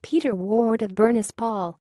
Peter Ward of Burness Paull.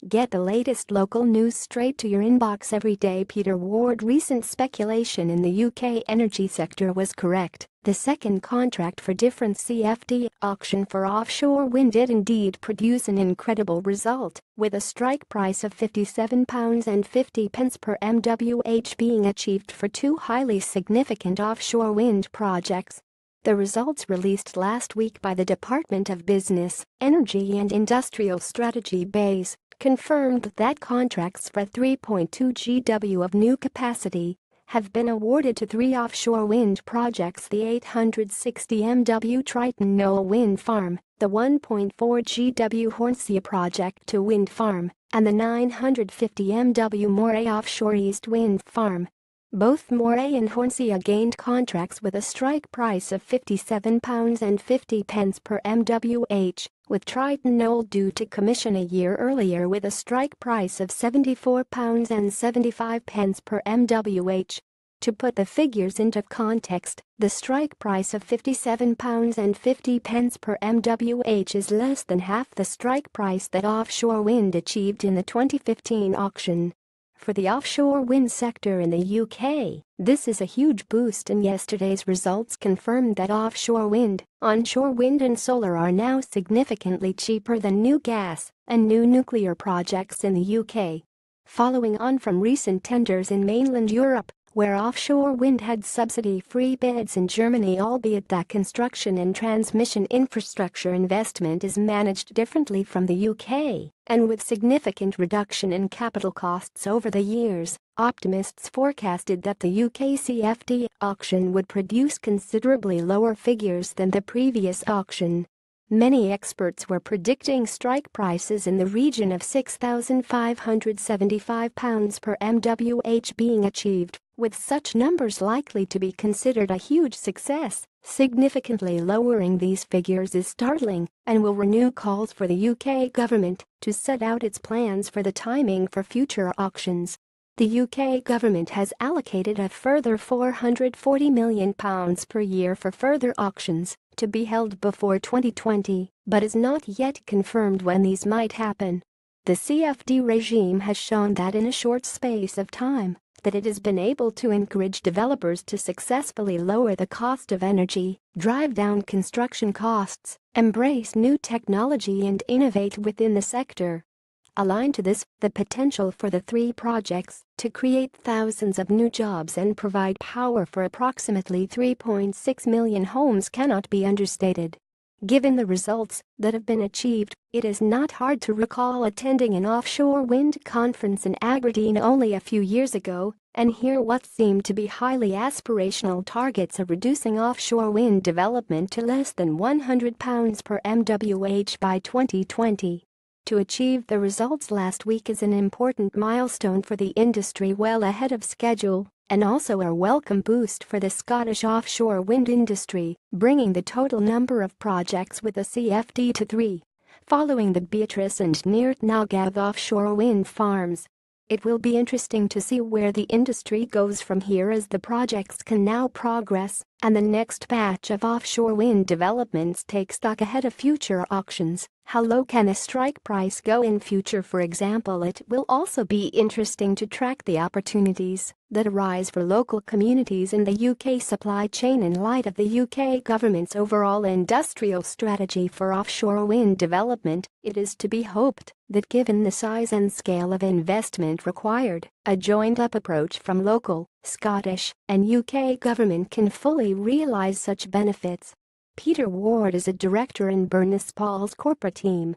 Get the latest local news straight to your inbox every day. Peter Ward. Recent speculation in the UK energy sector was correct. The second contract for different CFD auction for offshore wind did indeed produce an incredible result, with a strike price of £57.50 per MWh being achieved for two highly significant offshore wind projects. The results released last week by the Department of Business, Energy and Industrial Strategy beis confirmed that contracts for 3.2 GW of new capacity have been awarded to three offshore wind projects: the 860 MW Triton Knoll Wind Farm, the 1.4 GW Hornsea Project 2 Wind Farm, and the 950 MW Moray Offshore East Wind Farm. Both Moray and Hornsea gained contracts with a strike price of £57.50 per MWh, with Triton Knoll due to commission a year earlier with a strike price of £74.75 per MWh. To put the figures into context, the strike price of £57.50 per MWh is less than half the strike price that offshore wind achieved in the 2015 auction. For the offshore wind sector in the UK, this is a huge boost, and yesterday's results confirmed that offshore wind, onshore wind and solar are now significantly cheaper than new gas and new nuclear projects in the UK. Following on from recent tenders in mainland Europe, where offshore wind had subsidy-free bids in Germany, albeit that construction and transmission infrastructure investment is managed differently from the UK, and with significant reduction in capital costs over the years, optimists forecasted that the UK CFD auction would produce considerably lower figures than the previous auction. Many experts were predicting strike prices in the region of £6,575 per MWh being achieved, with such numbers likely to be considered a huge success. Significantly lowering these figures is startling and will renew calls for the UK government to set out its plans for the timing for future auctions. The UK government has allocated a further £440 million per year for further auctions to be held before 2020, but is not yet confirmed when these might happen. The CFD regime has shown that in a short space of time, that it has been able to encourage developers to successfully lower the cost of energy, drive down construction costs, embrace new technology and innovate within the sector. Aligned to this, the potential for the three projects to create thousands of new jobs and provide power for approximately 3.6 million homes cannot be understated. Given the results that have been achieved, it is not hard to recall attending an offshore wind conference in Aberdeen only a few years ago and hear what seemed to be highly aspirational targets of reducing offshore wind development to less than £100 per MWh by 2020. To achieve the results last week is an important milestone for the industry, well ahead of schedule, and also a welcome boost for the Scottish offshore wind industry, bringing the total number of projects with a CFD to 3, following the Beatrice and Neart Nagav offshore wind farms. It will be interesting to see where the industry goes from here, as the projects can now progress and the next batch of offshore wind developments take stock ahead of future auctions. How low can a strike price go in future, for example? It will also be interesting to track the opportunities that arise for local communities in the UK supply chain in light of the UK government's overall industrial strategy for offshore wind development. It is to be hoped that, given the size and scale of investment required, a joined-up approach from local, Scottish, and UK government can fully realise such benefits. Peter Ward is a director in Burness Paull's corporate team.